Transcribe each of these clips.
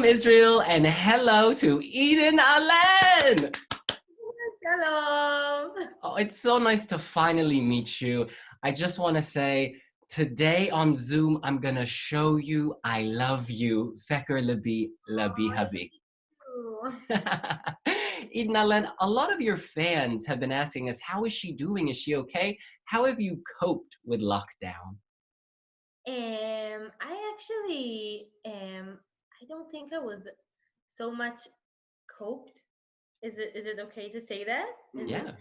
Israel, and hello to Eden Alene. Hello. Oh, it's so nice to finally meet you. I just want to say, today on Zoom, I'm going to show you I love you. Feker Libi, Labi Habi. Eden Alene, a lot of your fans have been asking us, how is she doing? Is she okay? How have you coped with lockdown? I actually, I don't think I was so much coped. Is it okay to say that? Yeah.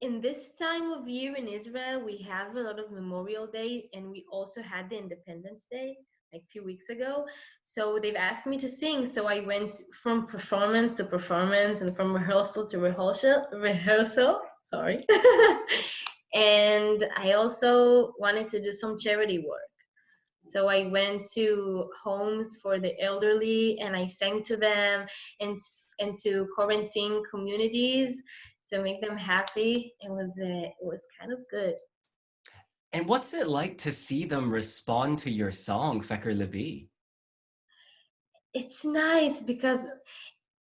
In this time of year in Israel, we have a lot of Memorial Day, and we also had the Independence Day like a few weeks ago. So they've asked me to sing. So I went from performance to performance, and from rehearsal to rehearsal. Sorry. And I also wanted to do some charity work. So I went to homes for the elderly, and I sang to them, and to quarantine communities to make them happy. It was kind of good. And what's it like to see them respond to your song, Feker Libi? It's nice because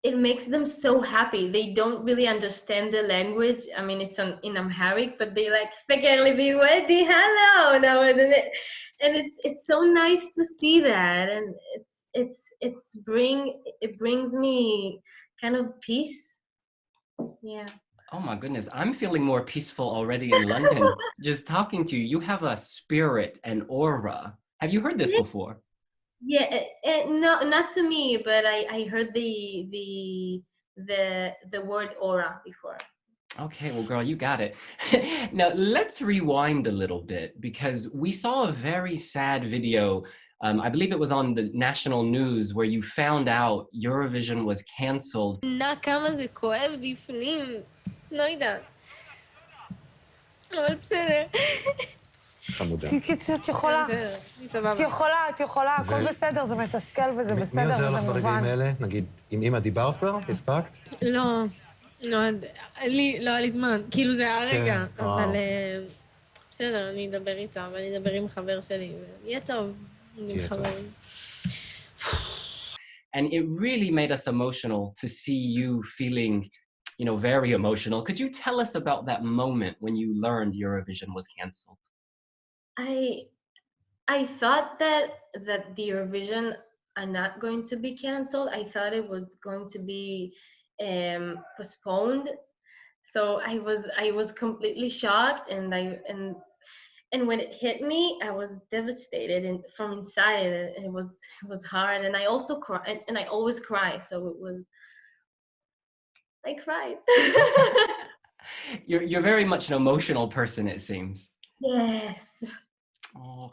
it makes them so happy. They don't really understand the language. I mean, it's in Amharic, but they like Feker Libi, hello, no, and it's so nice to see that, and it brings me kind of peace. Yeah. Oh my goodness, I'm feeling more peaceful already in London. Just talking to you, you have a spirit and aura. Have you heard this before? Yeah, no, not to me, but I heard the word aura before. Okay, well, girl, you got it. Now, let's rewind a little bit because we saw a very sad video. I believe it was on the national news where you found out Eurovision was canceled. כמה זה כואב בפנים, לא יודעת. אבל בסדר. חמודה. את יכולה, הכל בסדר, זה מתסכל וזה בסדר, מי וזה עוזר לך ברגעים מובן. האלה? נגיד, עם אמא דיברת כבר? הספקת? לא, לא היה לי זמן, כאילו זה היה רגע, אבל בסדר, אני אדבר איתה, ואני אדבר עם חבר שלי, ויהיה טוב, אני מחברים. And it really made us emotional to see you feeling, very emotional. Could you tell us about that moment when you learned Eurovision was canceled? I thought that the Eurovision are not going to be canceled. I thought it was going to be postponed. So I was completely shocked, and when it hit me, I was devastated and from inside, and it was hard. And I also cried, and I always cry, so I cried. You're very much an emotional person, it seems. Yes. Oh.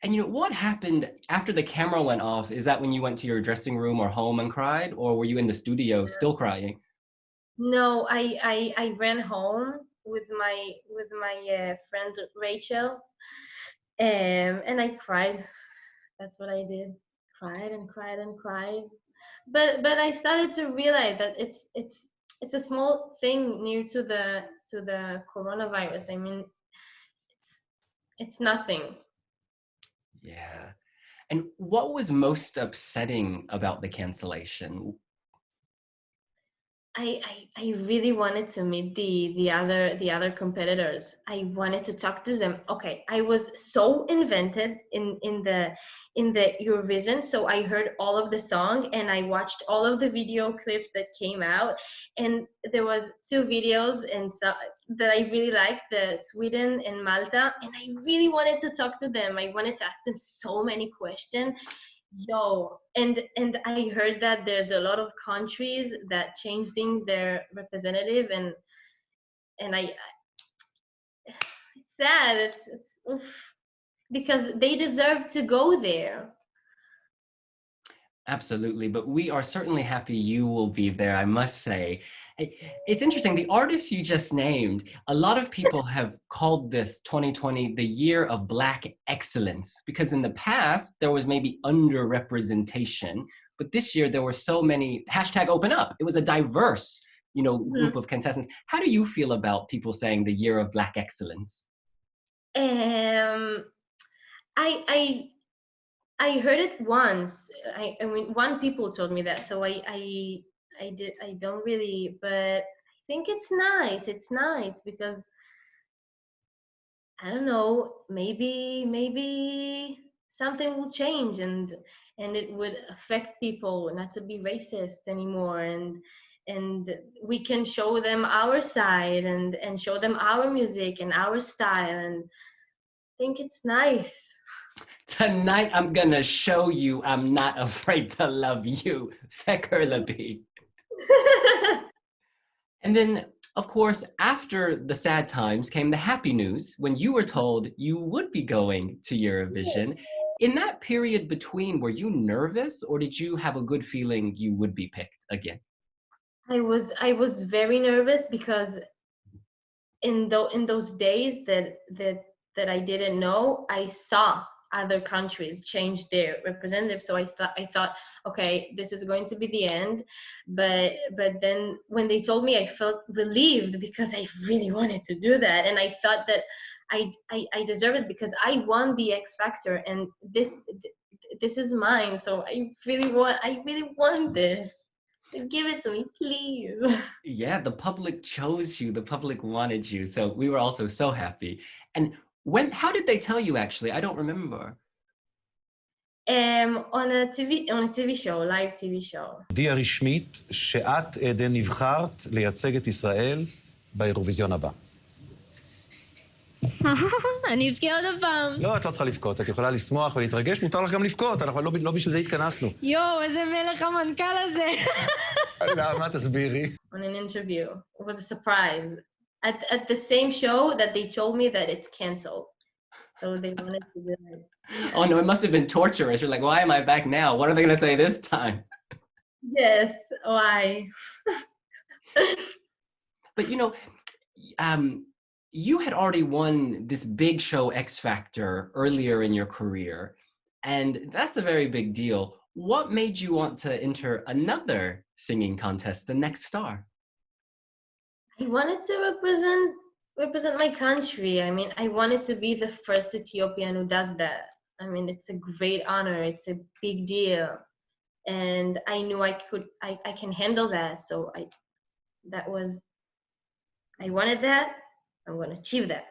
And what happened after the camera went off? Is that when you went to your dressing room or home and cried, or were you in the studio still crying? No, I ran home with my friend Rachel, and I cried. That's what I did. Cried and cried and cried. But I started to realize that it's a small thing near to the coronavirus. I mean, it's nothing. Yeah. And what was most upsetting about the cancellation? I really wanted to meet the other competitors. I wanted to talk to them. Okay, I was so invented in the Eurovision, so I heard all of the song, and I watched all of the video clips that came out, and there was two videos and so that I really liked, the Sweden and Malta, and I really wanted to talk to them. I wanted to ask them so many questions. And I heard that there's a lot of countries that changed their representative, and I it's sad. It's oof, because they deserve to go there. Absolutely, but we are certainly happy you will be there, I must say. It's interesting, the artists you just named, a lot of people have called this 2020 the year of Black excellence, because in the past, there was maybe underrepresentation, but this year there were so many, #OpenUp, it was a diverse, group of contestants. How do you feel about people saying the year of Black excellence? I I heard it once. I mean, one people told me that, so I don't really, but I think it's nice. It's nice because I don't know, maybe something will change and it would affect people not to be racist anymore and we can show them our side and show them our music and our style and I think it's nice. Tonight, I'm gonna show you I'm not afraid to love you, Feker Libi. And then, of course, after the sad times came the happy news when you were told you would be going to Eurovision. In that period between, were you nervous or did you have a good feeling you would be picked again? I was very nervous because in those days that I didn't know, I saw other countries change their representatives. So I thought, okay, this is going to be the end. But then when they told me, I felt relieved because I really wanted to do that, and I thought that I deserve it because I won the X Factor, and this is mine. So I really want this. Give it to me, please. Yeah, the public chose you, the public wanted you. So we were also so happy. And how did they tell you actually? I don't remember. On a TV show, live TV show. הודיעה רשמית שאת, עדן, נבחרת לייצג את ישראל באירוויזיון הבא. אני אבכה עוד פעם. לא, את לא צריכה לבכות, את יכולה לשמוח ולהתרגש, מותר לך גם לבכות, אנחנו לא בשביל זה התכנסנו. יואו, איזה מלך המנכ"ל הזה. למה, תסבירי? On an interview. It was a surprise. At the same show that they told me that it's canceled. So they wanted to do it. Oh no, it must have been torturous. You're like, why am I back now? What are they gonna say this time? Yes, why? But you had already won this big show X Factor earlier in your career, and that's a very big deal. What made you want to enter another singing contest, The Next Star? I wanted to represent my country. I mean, I wanted to be the first Ethiopian who does that. I mean, it's a great honor. It's a big deal. And I knew I can handle that. So I wanted that. I'm going to achieve that.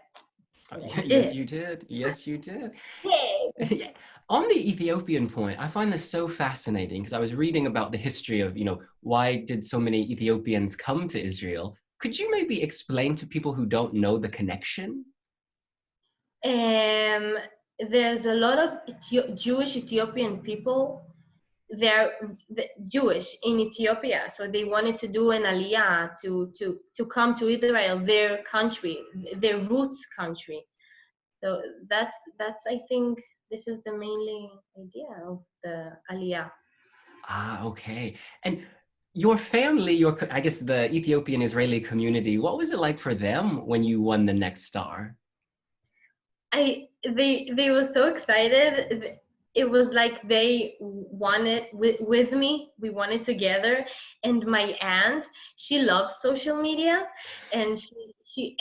Yes, you did. Yes, you did. Yay! On the Ethiopian point, I find this so fascinating because I was reading about the history of, why did so many Ethiopians come to Israel? Could you maybe explain to people who don't know the connection? There's a lot of Jewish Ethiopian people. They're Jewish in Ethiopia, so they wanted to do an aliyah to come to Israel, their country, their roots country. So that's I think this is the mainly idea of the aliyah. Ah, okay. And your family, I guess the Ethiopian Israeli community, what was it like for them when you won the Next Star? They were so excited. It was like they won it with me. We won it together. And my aunt, she loves social media, and she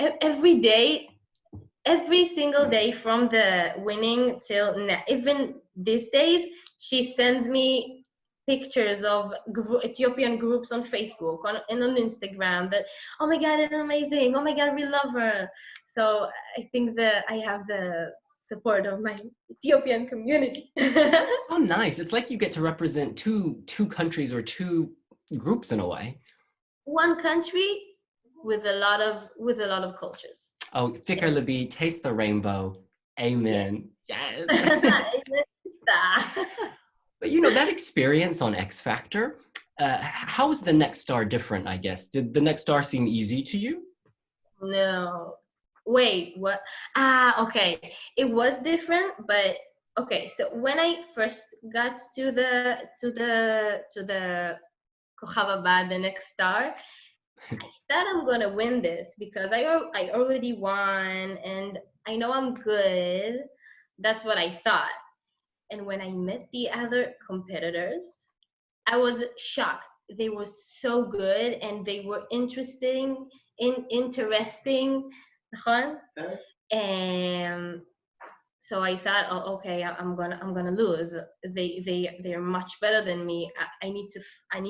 every single day from the winning till even these days, she sends me pictures of Ethiopian groups on Facebook and on Instagram that, oh my God, it's amazing. Oh my God, we love her. So I think that I have the support of my Ethiopian community. Oh, nice. It's like you get to represent two countries or two groups in a way. One country with a lot of cultures. Oh, Feker Libi, taste the rainbow. Amen. Yes. But that experience on X Factor, how is the Next Star different, I guess? Did the Next Star seem easy to you? No. Wait, what? Okay. It was different, but okay. So when I first got to the Kochab Haba, the Next Star, I thought I'm gonna win this because I already won and I know I'm good. That's what I thought. And when I met the other competitors, I was shocked. They were so good and they were interesting. so I thought, oh, okay, I'm gonna lose. They're much better than me. I need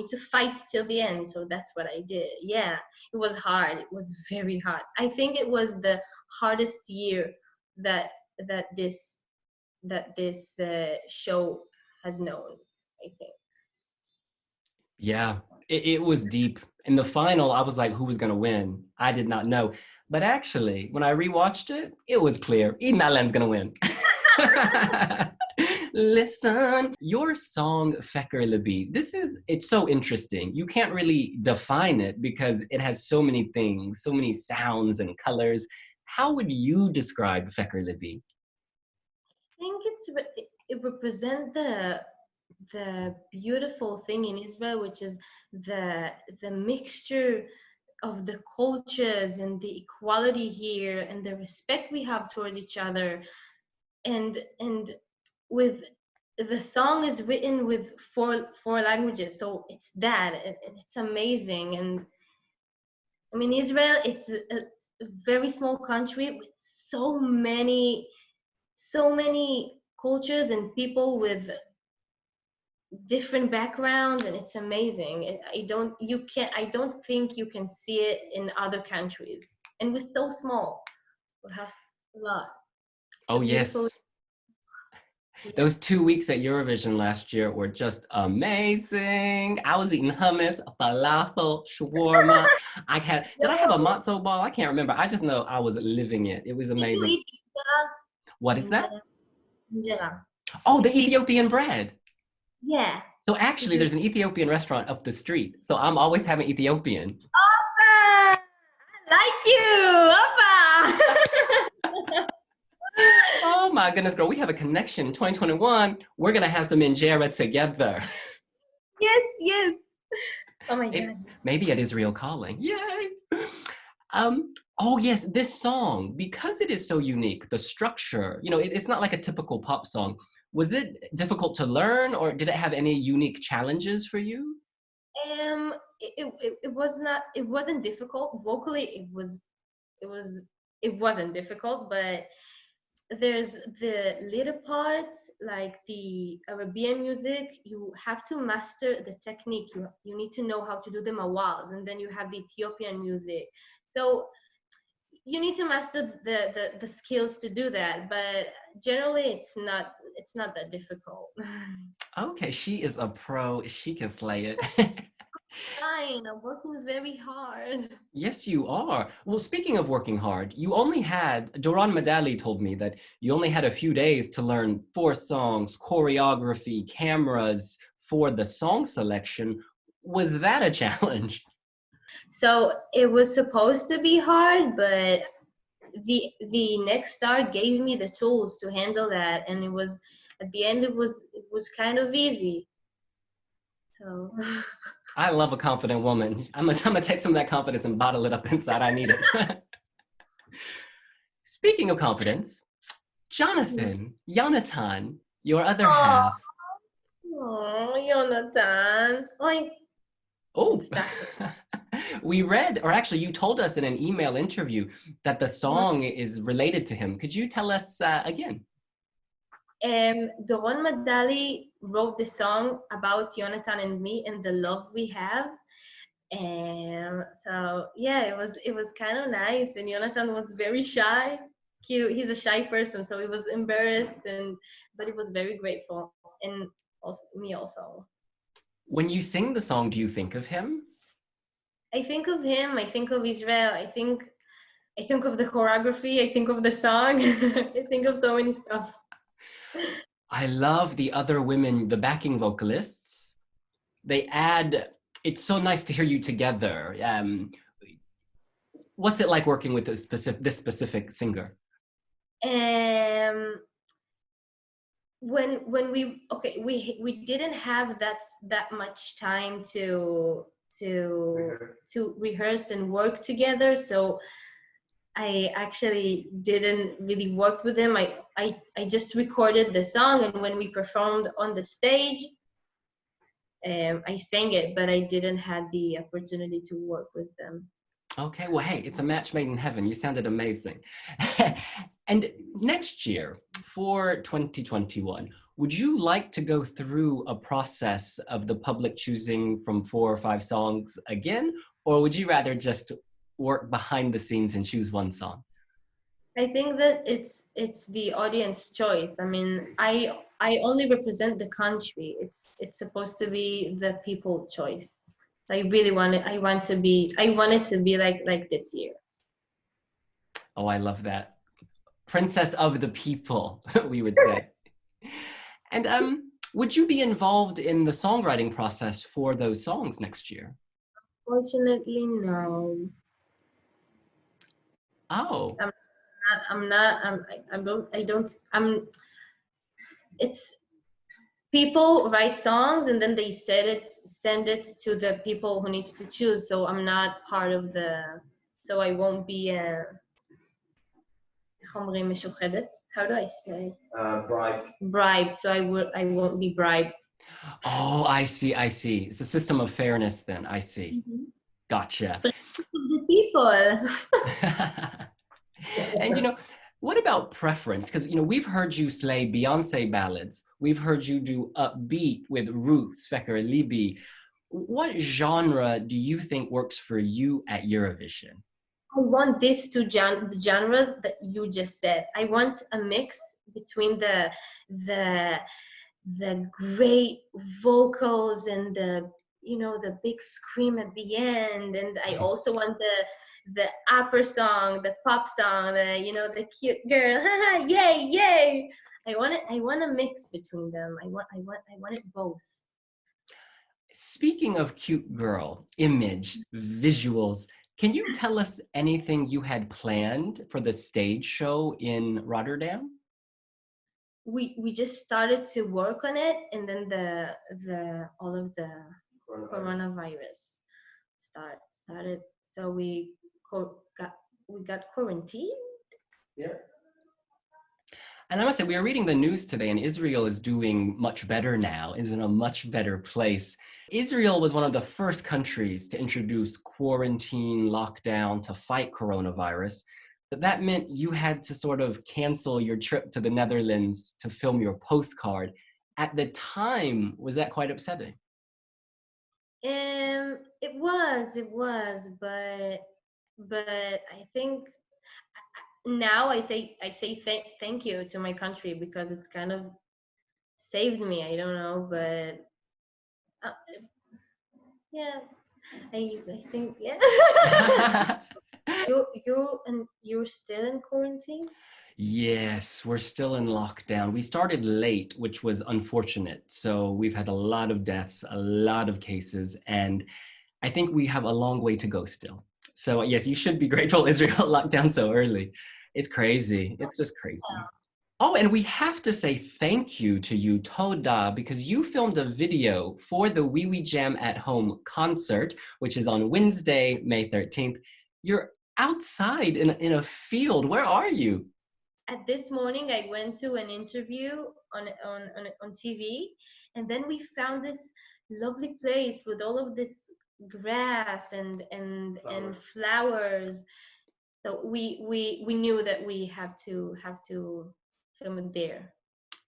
to fight till the end. So that's what I did. Yeah, it was hard. It was very hard. I think it was the hardest year that that this show has known, I think. Yeah, it was deep. In the final, I was like, who was going to win? I did not know. But actually, when I rewatched it, it was clear. Eden Alene's going to win. Listen, your song Feker Libi, it's so interesting. You can't really define it because it has so many things, so many sounds and colors. How would you describe Feker Libi? I think it represents the beautiful thing in Israel, which is the mixture of the cultures and the equality here and the respect we have toward each other, and with the song is written with four languages, so it's that, and it's amazing. And I mean, Israel, it's a very small country with so many cultures and people with different backgrounds, and it's amazing. And I don't think you can see it in other countries, and we're so small, we have a lot. Oh yes, those 2 weeks at Eurovision last year were just amazing. I was eating hummus, falafel, shawarma. Did I have a matzo ball? I can't remember. I just know I was living it. It was amazing. Did you eat What is that? injera? Oh, the Ethiopian bread. Yeah. So actually, there's an Ethiopian restaurant up the street. So I'm always having Ethiopian. Opa! I like you, Opa! Oh my goodness, girl, we have a connection. 2021, we're gonna have some injera together. Yes. Oh my God. Maybe at Israel Calling. Yay! Oh yes, this song, because it is so unique, the structure, it's not like a typical pop song. Was it difficult to learn, or did it have any unique challenges for you? It was not. It wasn't difficult. Vocally, it wasn't difficult, but there's the little parts, like the Arabian music. You have to master the technique. You need to know how to do the mawals, and then you have the Ethiopian music. So you need to master the skills to do that, but generally it's not that difficult. Okay, she is a pro. She can slay it. Fine, I'm working very hard. Yes, you are. Well, speaking of working hard, Doron Madali told me that you only had a few days to learn 4 songs, choreography, cameras for the song selection. Was that a challenge? So it was supposed to be hard, but the next star gave me the tools to handle that, and it was at the end it was kind of easy. So I love a confident woman. I'm gonna take some of that confidence and bottle it up inside. I need it. Speaking of confidence, Yonatan, your other half. Oh, Yonatan. Oh, we read, or actually you told us in an email interview that the song is related to him. Could you tell us again? Doron Madali wrote the song about Yonatan and me and the love we have. And so yeah, it was kind of nice. And Yonatan was very shy. He's a shy person, so he was embarrassed, but he was very grateful, and also me also. When you sing the song, do you think of him? I think of him. I think of Israel. I think of the choreography. I think of the song. I think of so many stuff. I love the other women, the backing vocalists. It's so nice to hear you together. What's it like working with this specific singer? When we didn't have that much time to rehearse and work together, so I actually didn't really work with them. I just recorded the song, and when we performed on the stage, I sang it, but I didn't have the opportunity to work with them. Okay, well, hey, it's a match made in heaven. You sounded amazing. And next year, for 2021, would you like to go through a process of the public choosing from 4 or 5 songs again? Or would you rather just work behind the scenes and choose one song? I think that it's the audience choice. I mean, I only represent the country. It's supposed to be the people choice. I really want it. I want it to be like this year. Oh, I love that. Princess of the people, we would say. And would you be involved in the songwriting process for those songs next year? Fortunately, no. Oh, I'm not. I don't. It's people write songs and then they send it to the people who need to choose. So I'm not part of the. So I won't be. איך אומרים משוחדת? How do I say? Bribed. Bribed. So I won't be bribed. oh, I see, I see. It's a system of fairness then, I see. Gotcha. The people. And what about preference? Because we've heard you slay Beyonce ballads. We've heard you do upbeat with Roots, Feker Libi. What genre do you think works for you at Eurovision? I want these two genres that you just said. I want a mix between the great vocals and the big scream at the end, and I also want the upper song, the pop song, the cute girl, yay, yay. I want a mix between them. I want it both. Speaking of cute girl, image, visuals, can you tell us anything you had planned for the stage show in Rotterdam? We just started to work on it, and then the all of the coronavirus started. So we got quarantined. Yeah. And I must say, we are reading the news today, and Israel is doing much better now, is in a much better place. Israel was one of the first countries to introduce quarantine lockdown to fight coronavirus. But that meant you had to sort of cancel your trip to the Netherlands to film your postcard. At the time, was that quite upsetting? It was, but I think now I say thank you to my country because it's kind of saved me. I don't know, but yeah, I think yeah. You're still in quarantine? Yes, we're still in lockdown. We started late, which was unfortunate. So we've had a lot of deaths, a lot of cases, and I think we have a long way to go still. So yes, you should be grateful Israel locked down so early. It's crazy. It's just crazy. Oh, and we have to say thank you to you, Toda, because you filmed a video for the Wheelie Jam at Home concert, which is on Wednesday, May 13th. You're outside in a field. Where are you? At this morning, I went to an interview on TV, and then we found this lovely place with all of this grass and flowers. So we knew that we have to film it there.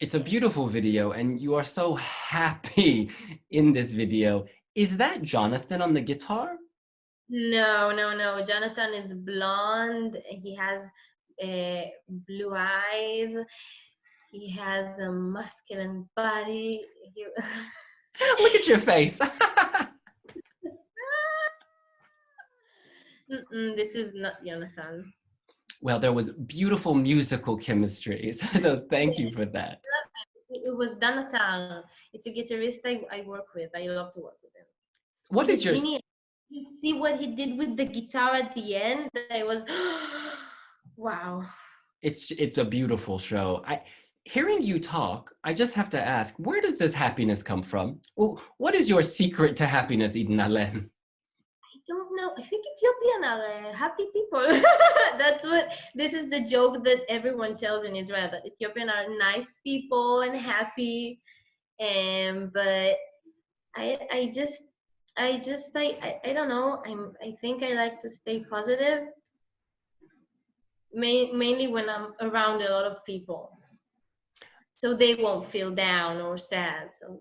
It's a beautiful video, and you are so happy in this video. Is that Jonathan on the guitar? No. Jonathan is blonde. He has blue eyes. He has a masculine body. Look at your face. This is not Yonatan. Well, there was beautiful musical chemistry, so thank you for that. It was Yonatan. It's a guitarist I work with. I love to work with him. What is your... Genius. You see what he did with the guitar at the end? I was, wow. It's a beautiful show. Hearing you talk, I just have to ask, where does this happiness come from? Well, what is your secret to happiness, Eden Alene? I don't know. I think Ethiopians are happy people. This is the joke that everyone tells in Israel, that Ethiopians are nice people and happy. But I don't know. I think I like to stay positive, mainly when I'm around a lot of people, so they won't feel down or sad. So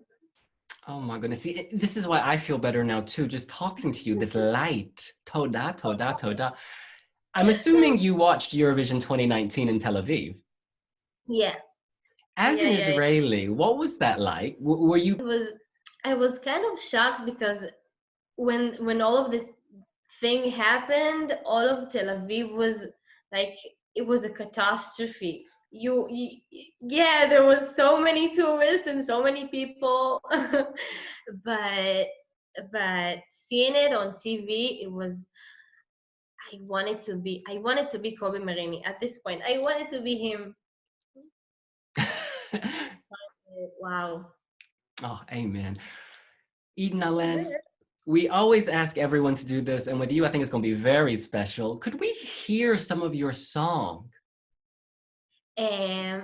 Oh my goodness. See, this is why I feel better now too, just talking to you, this light. Toda, toda, toda. I'm assuming you watched Eurovision 2019 in Tel Aviv. yeah, As an yeah. Israeli, what was that like? Were you... I was kind of shocked because when all of this thing happened, all of Tel Aviv was like, it was a catastrophe. Yeah, there was so many tourists and so many people, but seeing it on TV, it was. I wanted to be Kobe Marini at this point. I wanted to be him. Wow. Oh, amen. Eden Alene, we always ask everyone to do this, and with you, I think it's going to be very special. Could we hear some of your song? Okay.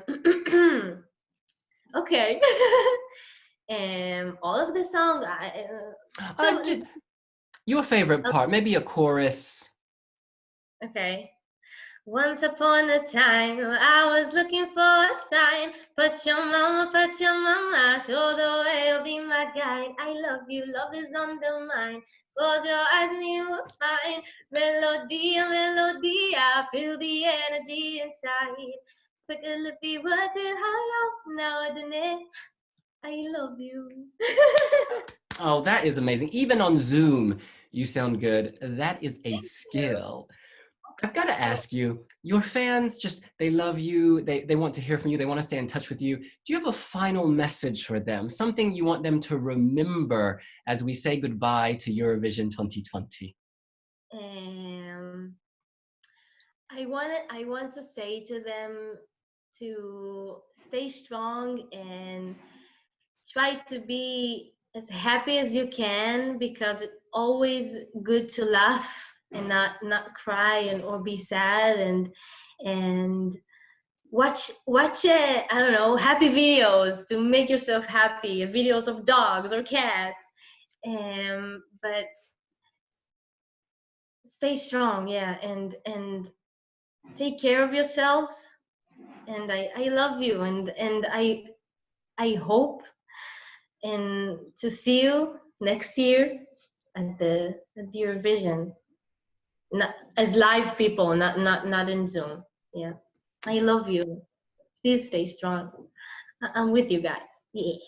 All of the song. Your favorite part, maybe a chorus. Okay. Once upon a time, I was looking for a sign. Put your mama, show the way, you'll be my guide. I love you, love is undermined. Close your eyes and you will find melody, melody. I feel the energy inside. Feker Libi, what did hello? Now I love you. Oh, that is amazing. Even on Zoom, you sound good. That is a skill. I've got to ask you, your fans they love you, they want to hear from you, they want to stay in touch with you. Do you have a final message for them? Something you want them to remember as we say goodbye to Eurovision 2020? I want to say to them to stay strong and try to be as happy as you can, because it's always good to laugh and not cry or be sad, and watch I don't know, happy videos to make yourself happy, videos of dogs or cats, but stay strong, yeah, and take care of yourselves, and I love you, and I hope and to see you next year at the Eurovision, not as live people, not in Zoom. Yeah, I love you. Please stay strong. I'm with you guys. Yeah.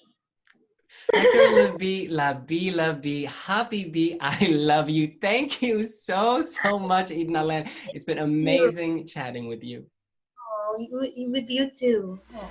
Fecker Livi, Labi, Habibi, I love you. Thank you so much, Eden Alene. It's been amazing chatting with you. Oh, with you too. Oh.